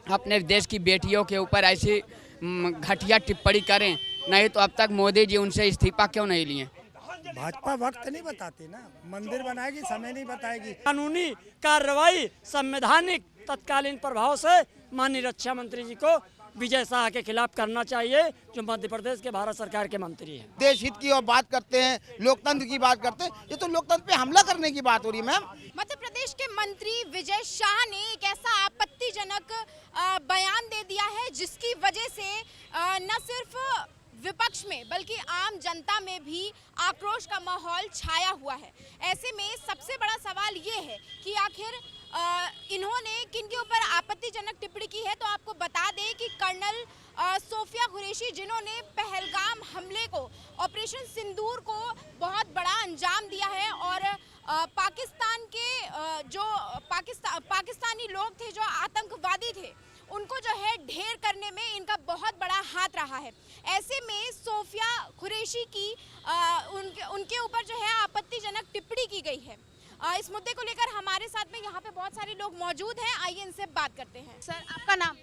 अपने देश की बेटियों के ऊपर ऐसी घटिया टिप्पणी करें, नहीं तो अब तक मोदी जी उनसे इस्तीफा क्यों नहीं लिए? भाजपा वक्त नहीं बताती ना, मंदिर बनाएगी समय नहीं बताएगी। कानूनी कार्रवाई संवैधानिक तत्कालीन प्रभाव से माननीय रक्षा मंत्री जी को विजय शाह के खिलाफ करना चाहिए, जो मध्य प्रदेश के भारत सरकार के मंत्री हैं। देश हित की और बात करते हैं, लोकतंत्र की बात करते हैं, ये तो लोकतंत्र पे हमला करने की बात हो रही है मैम। मध्य प्रदेश के मंत्री विजय शाह ने एक ऐसा आपत्तिजनक बयान दे दिया है जिसकी वजह से न सिर्फ विपक्ष में बल्कि आम जनता में भी आक्रोश का माहौल छाया हुआ है। ऐसे में सबसे बड़ा सवाल ये है कि आखिर इन्होंने किन के ऊपर आपत्तिजनक टिप्पणी की है। तो आपको बता दें कि कर्नल सोफिया कुरैशी, जिन्होंने पहलगाम हमले को, ऑपरेशन सिंदूर को बहुत बड़ा अंजाम दिया है और पाकिस्तान के जो पाकिस्तानी लोग थे, जो आतंकवादी थे, उनको जो है ढेर करने में इनका बहुत बड़ा हाथ रहा है। ऐसे में सोफिया कुरैशी की उनके ऊपर जो है आपत्तिजनक टिप्पणी की गई है। इस मुद्दे को लेकर हमारे साथ में यहाँ पे बहुत सारे लोग मौजूद हैं, आइए इनसे बात करते हैं। सर, आपका नाम?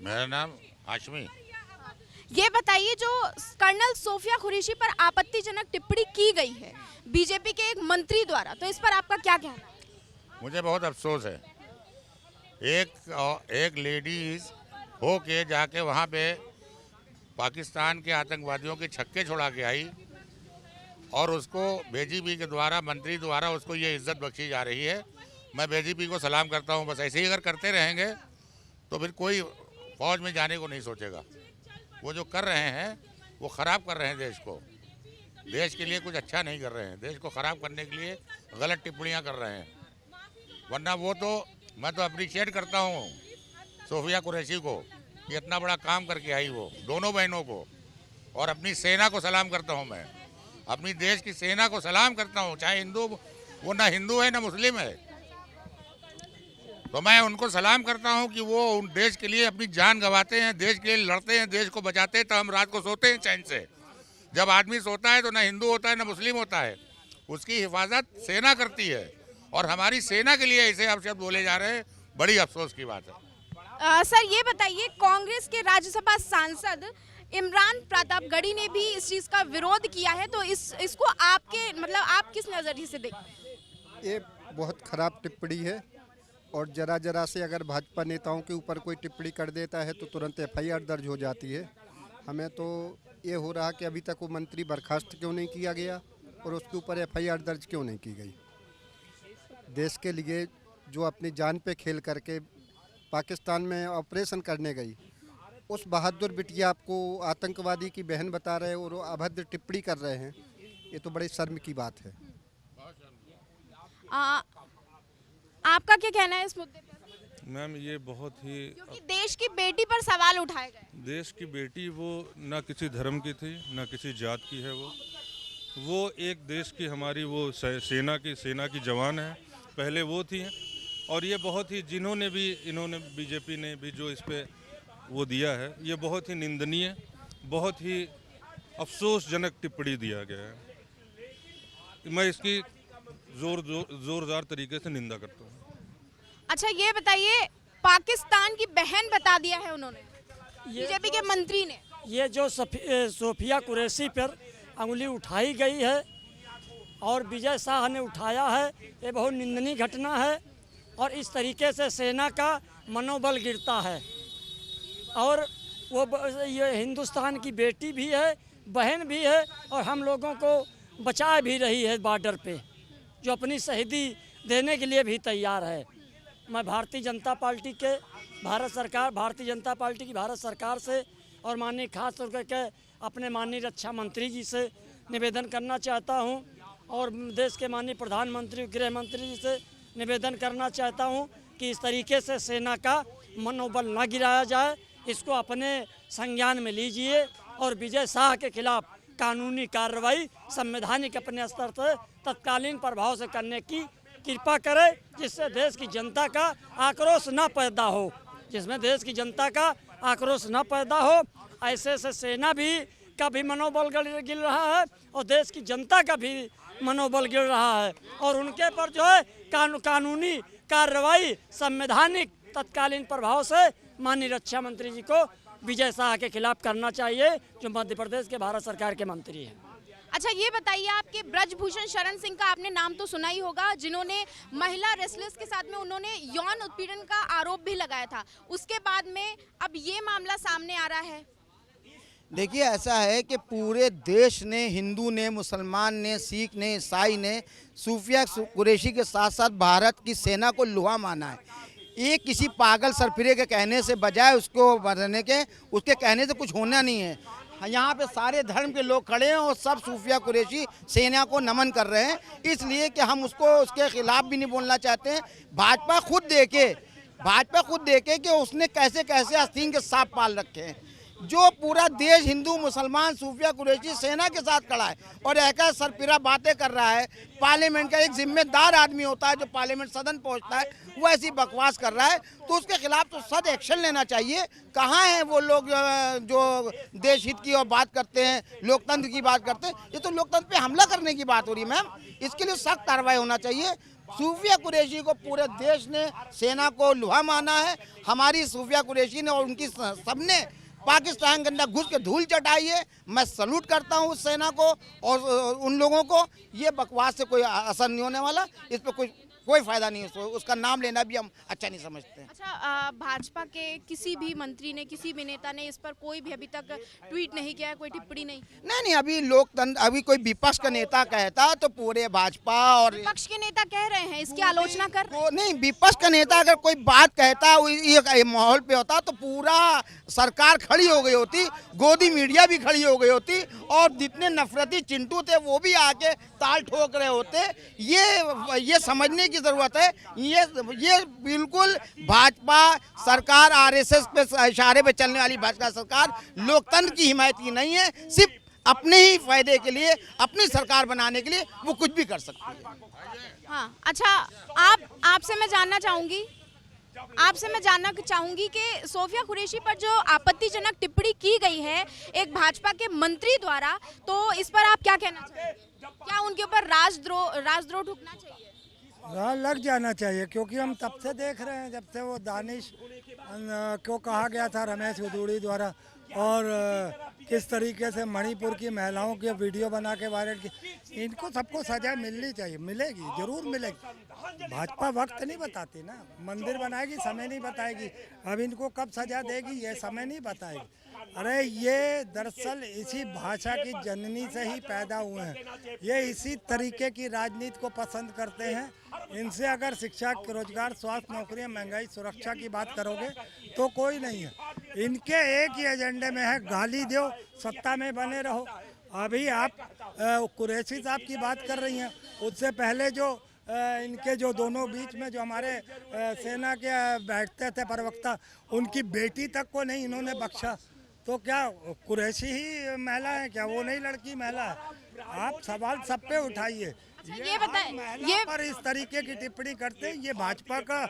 मेरा नाम हाशमी। ये बताइए, जो कर्नल सोफिया कुरैशी पर आपत्तिजनक टिप्पणी की गई है बीजेपी के एक मंत्री द्वारा, तो इस पर आपका क्या कहना है? मुझे बहुत अफसोस है, एक लेडीज हो के जाके वहाँ पे पाकिस्तान के आतंकवादियों के छक्के छुड़ा के आई और उसको बीजेपी के द्वारा, मंत्री द्वारा उसको ये इज्जत बख्शी जा रही है। मैं बीजेपी को सलाम करता हूँ। बस ऐसे ही अगर करते रहेंगे तो फिर कोई फौज में जाने को नहीं सोचेगा। वो जो कर रहे हैं वो ख़राब कर रहे हैं देश को, देश के लिए कुछ अच्छा नहीं कर रहे हैं, देश को ख़राब करने के लिए गलत टिप्पणियाँ कर रहे हैं। वरना वो तो, मैं तो अप्रिशिएट करता हूँ सोफिया कुरैशी को कि इतना बड़ा काम करके आई वो, दोनों बहनों को, और अपनी सेना को सलाम करता हूँ। मैं अपनी देश की सेना को सलाम करता हूँ, चाहे हिंदू, वो ना हिंदू है ना मुस्लिम है, तो मैं उनको सलाम करता हूँ कि वो उन देश के लिए अपनी जान गंवाते हैं, देश के लिए लड़ते हैं, देश को बचाते हैं, तो हम रात को सोते हैं चैन से। जब आदमी सोता है तो ना हिंदू होता है ना मुस्लिम होता है, उसकी हिफाजत सेना करती है, और हमारी सेना के लिए ऐसे अपशब्द बोले जा रहे हैं, बड़ी अफसोस की बात है। सर, ये बताइए, कांग्रेस के राज्यसभा सांसद इमरान प्रतापगढ़ी ने भी इस चीज का विरोध किया है, तो इसको आपके मतलब आप किस नजरिए से देखते हैं? ये बहुत खराब टिप्पणी है, और जरा से अगर भाजपा नेताओं के ऊपर कोई टिप्पणी कर देता है तो तुरंत एफआईआर दर्ज हो जाती है। हमें तो ये हो रहा कि अभी तक वो मंत्री बर्खास्त क्यों नहीं किया गया और उसके ऊपर एफआईआर दर्ज क्यों नहीं की गई। देश के लिए जो अपनी जान पे खेल करके पाकिस्तान में ऑपरेशन करने गई, उस बहादुर बिटिया आपको आतंकवादी की बहन बता रहे और अभद्र टिप्पणी कर रहे हैं, ये तो बड़ी शर्म की बात है। आपका क्या कहना है इस मुद्दे पर? मैम, ये बहुत ही, क्योंकि देश की बेटी पर सवाल उठाए गए। देश की बेटी वो ना किसी धर्म की थी, ना किसी जात की है। वो एक देश की, हमारी वो सेना की जवान है, पहले वो थी। और ये बहुत ही, इन्होंने बीजेपी ने भी जो इस पे वो दिया है, ये बहुत ही निंदनीय, बहुत ही अफसोसजनक टिप्पणी दिया गया है। मैं इसकी जोरदार तरीके से निंदा करता हूँ। अच्छा, ये बताइए, पाकिस्तान की बहन बता दिया है उन्होंने, बीजेपी के मंत्री ने। ये जो सोफिया कुरैशी पर अंगुली उठाई गई है और विजय शाह ने उठाया है, ये बहुत निंदनीय घटना है, और इस तरीके से सेना का मनोबल गिरता है। और ये हिंदुस्तान की बेटी भी है, बहन भी है, और हम लोगों को बचा भी रही है बॉर्डर पे, जो अपनी शहीदी देने के लिए भी तैयार है। मैं भारतीय जनता पार्टी की भारत सरकार से और माननीय खास तौर करके अपने माननीय रक्षा मंत्री जी से निवेदन करना चाहता हूं, और देश के माननीय प्रधानमंत्री, गृह मंत्री जी से निवेदन करना चाहता हूं कि इस तरीके से सेना का मनोबल न गिराया जाए, इसको अपने संज्ञान में लीजिए और विजय शाह के खिलाफ कानूनी कार्रवाई संवैधानिक अपने स्तर से तत्कालीन प्रभाव से करने की कृपा करें, जिससे देश की जनता का आक्रोश न पैदा हो, ऐसे से सेना का भी मनोबल गिर रहा है और देश की जनता का भी मनोबल गिर रहा है, और उनके पर जो है कानूनी कार्रवाई संवैधानिक तत्कालीन प्रभाव से माननीय रक्षा मंत्री जी को विजय शाह के खिलाफ करना चाहिए, जो मध्य प्रदेश के भारत सरकार के मंत्री हैं। अच्छा ये बताइए, आपके ब्रजभूषण शरण सिंह का आपने नाम तो सुना ही होगा, जिन्होंने महिला रेसलर्स के साथ में उन्होंने यौन उत्पीड़न का आरोप भी लगाया था। उसके बाद में अब ये मामला सामने आ रहा है। देखिए, ऐसा है कि पूरे देश ने, हिंदू ने, मुसलमान ने, सिख ने, ईसाई ने सूफिया कुरैशी के साथ साथ भारत की सेना को लोहा माना है। ये किसी पागल सरफिरे के कहने से बजाय उसको बढ़ने के, उसके कहने से कुछ होना नहीं है। यहाँ पे सारे धर्म के लोग खड़े हैं और सब सूफिया कुरैशी सेना को नमन कर रहे हैं, इसलिए कि हम उसके खिलाफ भी नहीं बोलना चाहते हैं। भाजपा खुद देखे कि उसने कैसे कैसे आस्तीन के सांप पाल रखे हैं। जो पूरा देश हिंदू मुसलमान सूफिया कुरैशी सेना के साथ खड़ा है और ऐसा सरफिरा बातें कर रहा है। पार्लियामेंट का एक जिम्मेदार आदमी होता है जो पार्लियामेंट सदन पहुंचता है, वो ऐसी बकवास कर रहा है, तो उसके खिलाफ तो सख्त एक्शन लेना चाहिए। कहाँ हैं वो लोग जो देश हित की और बात करते हैं, लोकतंत्र की बात करते हैं? ये तो लोकतंत्र पे हमला करने की बात हो रही है मैम। इसके लिए सख्त कार्रवाई होना चाहिए। सूफिया कुरैशी को पूरे देश ने, सेना को लोहा माना है। हमारी सूफिया कुरैशी ने और उनकी सबने पाकिस्तान के अंदर घुस के धूल चटाई है। मैं सलूट करता हूँ उस सेना को और उन लोगों को। ये बकवास से कोई असर नहीं होने वाला, इस पर कोई फायदा नहीं है, उसका नाम लेना भी हम अच्छा नहीं समझते हैं। अच्छा, भाजपा के किसी भी मंत्री ने, किसी भी नेता ने इस पर कोई भी अभी तक ट्वीट नहीं किया है, कोई टिप्पणी नहीं? नहीं, अभी लोकतंत्र, अभी कोई विपक्ष का नेता कहता तो पूरे भाजपा और विपक्ष के नेता कह रहे हैं, इसकी आलोचना कर रहे हैं। नहीं, विपक्ष का नेता अगर कोई बात कहता ये माहौल पे होता तो पूरा सरकार खड़ी हो गई होती, गोदी मीडिया भी खड़ी हो गई होती और जितने नफरती चिंटू थे वो भी आके ताल ठोक रहे होते। ये समझने की जरूरत है। ये बिल्कुल भाजपा सरकार, आरएसएस पे इशारे पे चलने वाली भाजपा सरकार लोकतंत्र की हिमायत की नहीं है। सिर्फ अपने ही फायदे के लिए, अपनी सरकार बनाने के लिए वो कुछ भी कर सकती है। हाँ, अच्छा, आपसे मैं जानना चाहूंगी कि सोफिया कुरैशी पर जो आपत्तिजनक टिप्पणी की गई है एक भाजपा के मंत्री द्वारा, तो इस पर आप क्या कहना चाहेंगे? क्या उनके ऊपर राजद्रोह ठुकना चाहिए? लग जाना चाहिए, क्योंकि हम तब से देख रहे हैं जब से वो दानिश को कहा गया था रमेश उदूड़ी द्वारा, और किस तरीके से मणिपुर की महिलाओं के वीडियो बना के वायरल की। इनको सबको सजा मिलनी चाहिए, मिलेगी, जरूर मिलेगी। भाजपा वक्त नहीं बताती ना, मंदिर बनाएगी समय नहीं बताएगी। अब इनको कब सजा देगी ये समय नहीं बताएगी। अरे ये दरअसल इसी भाषा की जननी से ही पैदा हुए हैं। ये इसी तरीके की राजनीति को पसंद करते हैं। इनसे अगर शिक्षा, रोजगार, स्वास्थ्य, नौकरियां, महंगाई, सुरक्षा की बात करोगे तो कोई नहीं है। इनके एक ही एजेंडे में है, गाली दो, सत्ता में बने रहो। अभी आप कुरैशी साहब की बात कर रही हैं, उससे पहले जो इनके जो दोनों बीच में जो हमारे सेना के बैठते थे प्रवक्ता, उनकी बेटी तक को नहीं इन्होंने बख्शा। तो क्या कुरैशी ही महिला है क्या? वो नहीं लड़की महिला है? आप सवाल सब पे उठाइए। ये बताएं, ये पर इस तरीके की टिप्पणी करते हैं, ये भाजपा का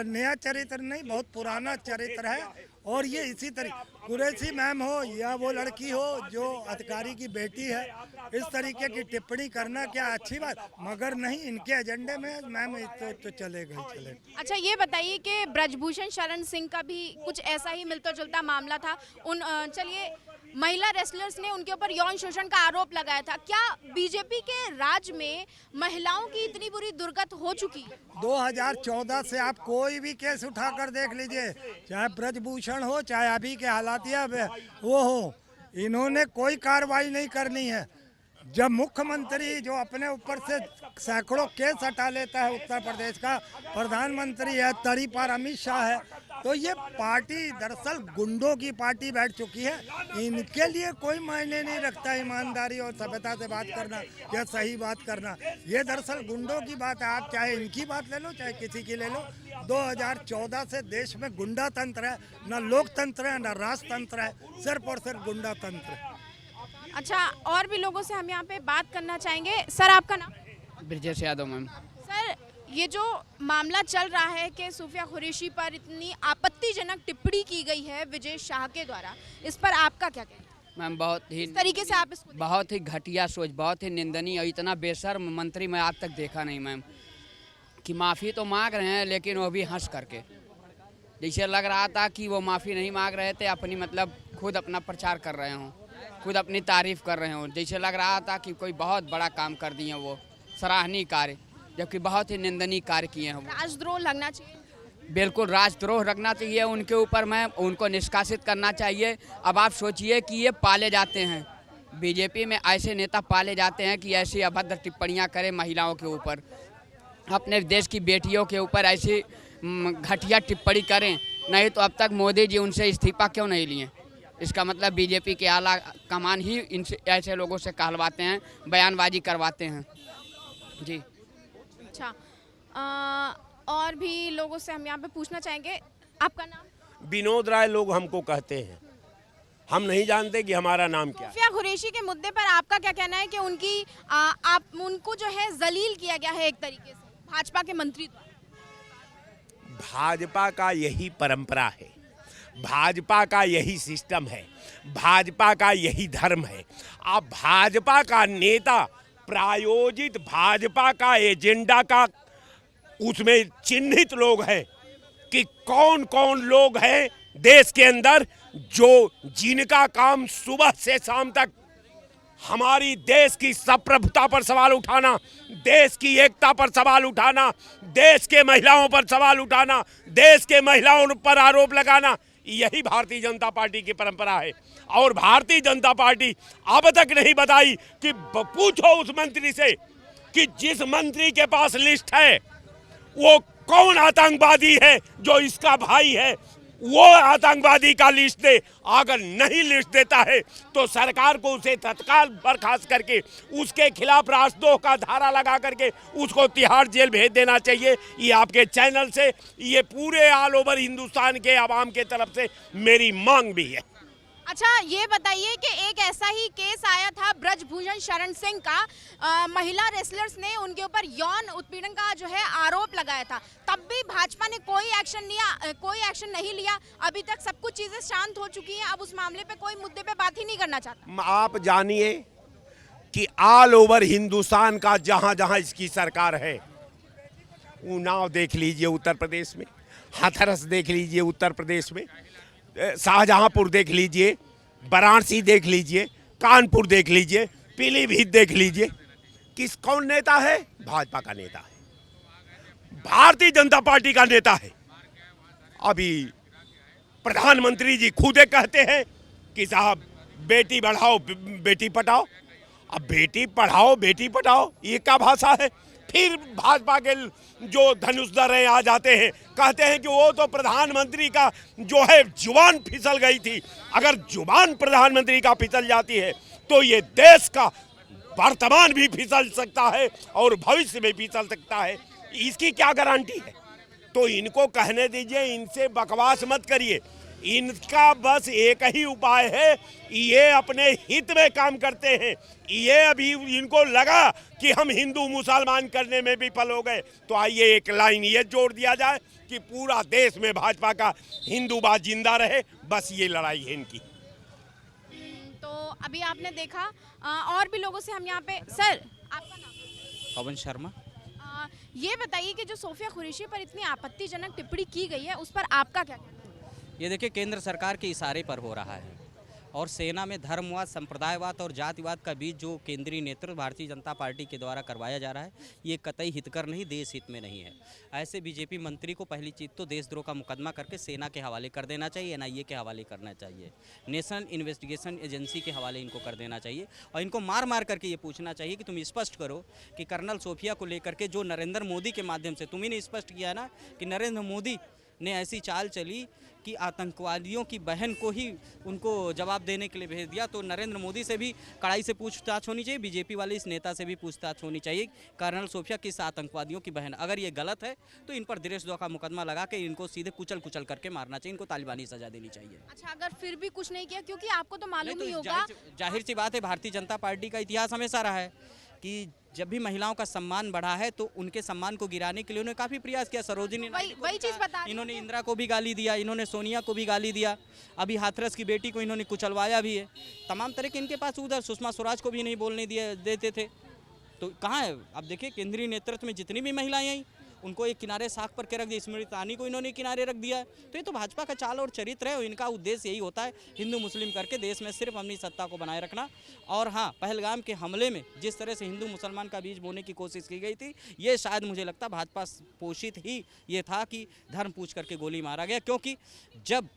नया चरित्र नहीं, बहुत पुराना चरित्र है। और ये इसी तरीके, कुरैशी मैम हो या वो लड़की हो जो अधिकारी की बेटी है, इस तरीके की टिप्पणी करना क्या अच्छी बात? मगर नहीं, इनके एजेंडे में मैम तो चलेगा। अच्छा, ये बताइए कि ब्रजभूषण शरण सिंह का भी कुछ ऐसा ही मिलता जुलता मामला था। चलिए, महिला रेसलर्स ने उनके ऊपर यौन शोषण का आरोप लगाया था। क्या बीजेपी के राज में महिलाओं की इतनी बुरी दुर्गत हो चुकी? 2014 से आप कोई भी केस उठाकर देख लीजिए, चाहे ब्रजभूषण हो, चाहे अभी के हालातिया वो हो, इन्होंने कोई कार्रवाई नहीं करनी है। जब मुख्यमंत्री जो अपने ऊपर से सैकड़ों केस हटा लेता है, उत्तर प्रदेश का प्रधानमंत्री है, तरी पर अमित शाह है, तो ये पार्टी दरअसल गुंडों की पार्टी बैठ चुकी है। इनके लिए कोई मायने नहीं रखता ईमानदारी और सभ्यता से बात करना या सही बात करना। ये दरअसल गुंडों की बात है। आप चाहे इनकी बात ले लो, चाहे किसी की ले लो। 2014 से देश में गुंडा तंत्र है, न लोकतंत्र है, न राजतंत्र है, सिर्फ और सिर्फ गुंडा तंत्र है। अच्छा, और भी लोगों से हम यहाँ पे बात करना चाहेंगे। सर, आपका नाम? ब्रजेश यादव मैम। सर, ये जो मामला चल रहा है कि सूफिया कुरैशी पर इतनी आपत्तिजनक टिप्पणी की गई है विजय शाह के द्वारा, इस पर आपका क्या कहना है? मैम बहुत ही, इस तरीके से आप इसको बहुत ही घटिया सोच, बहुत ही निंदनीय और इतना बेशर्म मंत्री मैं आज तक देखा नहीं मैम। कि माफ़ी तो मांग रहे हैं लेकिन वो भी हंस करके। जैसे लग रहा था कि वो माफ़ी नहीं मांग रहे थे, अपनी मतलब खुद अपना प्रचार कर रहे हों, खुद अपनी तारीफ कर रहे हों। जैसे लग रहा था कि कोई बहुत बड़ा काम कर दिए वो, सराहनीय कार्य, जबकि बहुत ही निंदनीय कार्य किए हैं वो। राजद्रोह लगना चाहिए। बिल्कुल राजद्रोह रखना चाहिए उनके ऊपर, मैं उनको निष्कासित करना चाहिए। अब आप सोचिए कि ये पाले जाते हैं, बीजेपी में ऐसे नेता पाले जाते हैं कि ऐसी अभद्र टिप्पणियां करें महिलाओं के ऊपर, अपने देश की बेटियों के ऊपर ऐसी घटिया टिप्पणी करें। नहीं तो अब तक मोदी जी उनसे इस्तीफा क्यों नहीं लिए? इसका मतलब बीजेपी के आला कमान ही इनसे ऐसे लोगों से कहलवाते हैं, बयानबाजी करवाते हैं जी। अच्छा, और भी लोगों से हम यहाँ पे पूछना चाहेंगे, आपका नाम? विनोद राय लोग हमको कहते हैं, हम नहीं जानते कि हमारा नाम क्या है। सूफिया कुरैशी के मुद्दे पर आपका क्या कहना है कि उनकी आप उनको जो है जलील किया गया है एक तरीके से भाजपा के मंत्री द्वारा? भाजपा का यही परंपरा है, भाजपा का यही सिस्टम है, भाजपा का यही धर्म है। अब भाजपा का नेता प्रायोजित भाजपा का एजेंडा का उसमें चिन्हित लोग हैं कि कौन कौन लोग हैं देश के अंदर जो जिनका काम सुबह से शाम तक हमारी देश की संप्रभुता पर सवाल उठाना, देश की एकता पर सवाल उठाना, देश के महिलाओं पर सवाल उठाना, देश के महिलाओं पर आरोप लगाना, यही भारतीय जनता पार्टी की परंपरा है। और भारतीय जनता पार्टी अब तक नहीं बताई कि पूछो उस मंत्री से कि जिस मंत्री के पास लिस्ट है वो कौन आतंकवादी है, जो इसका भाई है वो आतंकवादी का लिस्ट दे। अगर नहीं लिस्ट देता है तो सरकार को उसे तत्काल बर्खास्त करके उसके खिलाफ राजद्रोह का धारा लगा करके उसको तिहाड़ जेल भेज देना चाहिए। ये आपके चैनल से, ये पूरे ऑल ओवर हिंदुस्तान के आवाम के तरफ से मेरी मांग भी है। अच्छा, ये बताइए कि एक ऐसा ही केस आया था ब्रजभूषण शरण सिंह का, महिला रेसलर्स ने उनके ऊपर यौन उत्पीड़न का जो है आरोप लगाया था, तब भी भाजपा ने कोई एक्शन नहीं लिया। अभी तक सब कुछ चीजें शांत हो चुकी हैं, अब उस मामले पे कोई मुद्दे पे बात ही नहीं करना चाहता। आप जानिए कि ऑल ओवर हिंदुस्तान का जहां जहां इसकी सरकार है, उन्नाव देख लीजिए उत्तर प्रदेश में, हाथरस देख लीजिए उत्तर प्रदेश में, शाहजहांपुर देख लीजिए, वाराणसी देख लीजिए, कानपुर देख लीजिए, पीलीभीत देख लीजिए, कौन नेता है? भाजपा का नेता है, भारतीय जनता पार्टी का नेता है। अभी प्रधानमंत्री जी खुद कहते हैं कि साहब बेटी बढ़ाओ बेटी पढ़ाओ। अब बेटी पढ़ाओ बेटी पढ़ाओ ये क्या भाषा है? फिर भाजपा के जो धनुषधर हैं आ जाते हैं, कहते हैं कि वो तो प्रधानमंत्री का जो है जुबान फिसल गई थी। अगर जुबान प्रधानमंत्री का फिसल जाती है तो ये देश का वर्तमान भी फिसल सकता है और भविष्य में फिसल सकता है, इसकी क्या गारंटी है? तो इनको कहने दीजिए, इनसे बकवास मत करिए। इनका बस एक ही उपाय है, ये अपने हित में काम करते हैं। ये अभी इनको लगा कि हम हिंदू मुसलमान करने में विफल हो गए, तो आइए एक लाइन ये जोड़ दिया जाए कि पूरा देश में भाजपा का हिंदूवाद जिंदा रहे। बस ये लड़ाई है इनकी। तो अभी आपने देखा, और भी लोगों से हम यहाँ पे, सर आपका नाम? पवन शर्मा। ये बताइए कि जो सूफिया कुरैशी पर इतनी आपत्तिजनक टिप्पणी की गई है उस पर आपका क्या कहना है? ये देखिए केंद्र सरकार के इशारे पर हो रहा है और सेना में धर्मवाद, संप्रदायवाद और जातिवाद का बीच जो केंद्रीय नेतृत्व भारतीय जनता पार्टी के द्वारा करवाया जा रहा है, ये कतई हितकर नहीं, देश हित में नहीं है। ऐसे बीजेपी मंत्री को पहली चीज़ तो देशद्रोह का मुकदमा करके सेना के हवाले कर देना चाहिए, एनआईए के हवाले करना चाहिए, नेशनल इन्वेस्टिगेशन एजेंसी के हवाले इनको कर देना चाहिए और इनको मार मार करके ये पूछना चाहिए कि तुम स्पष्ट करो कि कर्नल सूफिया को लेकर के जो नरेंद्र मोदी के माध्यम से तुम्ही ने स्पष्ट किया ना कि नरेंद्र मोदी ने ऐसी चाल चली कि आतंकवादियों की बहन को ही उनको जवाब देने के लिए भेज दिया, तो नरेंद्र मोदी से भी कड़ाई से पूछताछ होनी चाहिए, बीजेपी वाले इस नेता से भी पूछताछ होनी चाहिए। कर्नल सूफिया किस आतंकवादियों की बहन, अगर ये गलत है तो इन पर देशद्रोह का मुकदमा लगा के इनको सीधे कुचल करके मारना चाहिए, इनको तालिबानी सजा देनी चाहिए। अच्छा, अगर फिर भी कुछ नहीं किया, क्योंकि आपको तो मालूम ही होगा, जाहिर सी बात है भारतीय जनता पार्टी का इतिहास हमेशा रहा है कि जब भी महिलाओं का सम्मान बढ़ा है तो उनके सम्मान को गिराने के लिए उन्होंने काफ़ी प्रयास किया। सरोजिनी वही चीज़ बता, इन्होंने इंदिरा को भी गाली दिया, इन्होंने सोनिया को भी गाली दिया, अभी हाथरस की बेटी को इन्होंने कुचलवाया भी है। तमाम तरह के इनके पास उधर सुषमा स्वराज को भी नहीं बोलने देते थे, तो कहाँ है? अब देखिए केंद्रीय नेतृत्व में जितनी भी महिलाएं आई उनको एक किनारे साख पर के रख दिया, स्मृति ईरानी को इन्होंने किनारे रख दिया है। तो ये तो भाजपा का चाल और चरित्र है, इनका उद्देश्य यही होता है हिंदू मुस्लिम करके देश में सिर्फ अपनी सत्ता को बनाए रखना। और हाँ, पहलगाम के हमले में जिस तरह से हिंदू मुसलमान का बीज बोने की कोशिश की गई थी, ये शायद मुझे लगता भाजपा पोषित ही ये था कि धर्म पूछ करके गोली मारा गया। क्योंकि जब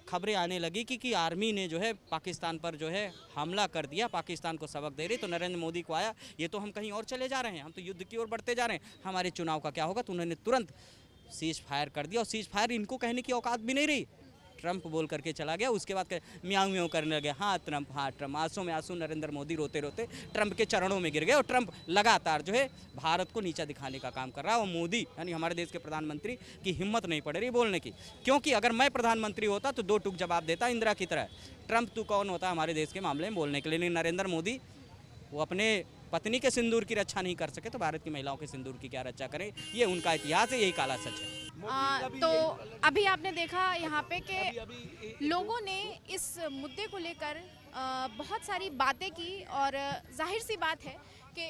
खबरें आने लगी कि आर्मी ने जो है पाकिस्तान पर जो है हमला कर दिया, पाकिस्तान को सबक दे रही, तो नरेंद्र मोदी को आया ये तो हम कहीं और चले जा रहे हैं, हम तो युद्ध की ओर बढ़ते जा रहे हैं, हमारे चुनाव का क्या होगा। तो उन्होंने तुरंत सीज फायर कर दिया और सीज फायर इनको कहने की औकात भी नहीं रही। ट्रंप बोल करके चला गया, उसके बाद म्याऊं म्याऊं करने लगे, हाँ ट्रंप, हाँ ट्रंप, आंसू में आंसू नरेंद्र मोदी रोते रोते ट्रंप के चरणों में गिर गए। और ट्रंप लगातार जो है भारत को नीचा दिखाने का काम कर रहा है। और मोदी यानी हमारे देश के प्रधानमंत्री की हिम्मत नहीं पड़ रही बोलने की, क्योंकि अगर मैं प्रधानमंत्री होता तो 2 टूक जवाब देता इंदिरा की तरह। ट्रंप तू कौन होता है हमारे देश के मामले में बोलने के लिए। नरेंद्र मोदी वो अपने पत्नी के सिंदूर की रक्षा नहीं कर सके तो भारत की महिलाओं के सिंदूर की क्या रक्षा करें, ये उनका इतिहास है, यही काला सच है। तो अभी आपने देखा यहाँ पे कि लोगों ने इस मुद्दे को लेकर बहुत सारी बातें की और जाहिर सी बात है कि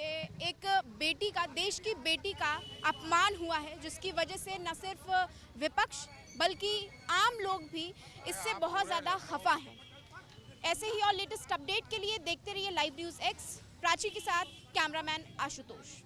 एक बेटी का, देश की बेटी का अपमान हुआ है, जिसकी वजह से न सिर्फ विपक्ष बल्कि आम लोग भी इससे बहुत ज़्यादा खफा हैं। ऐसे ही और लेटेस्ट अपडेट के लिए देखते रहिए लाइव न्यूज़ एक्स। प्राची के साथ कैमरामैन आशुतोष।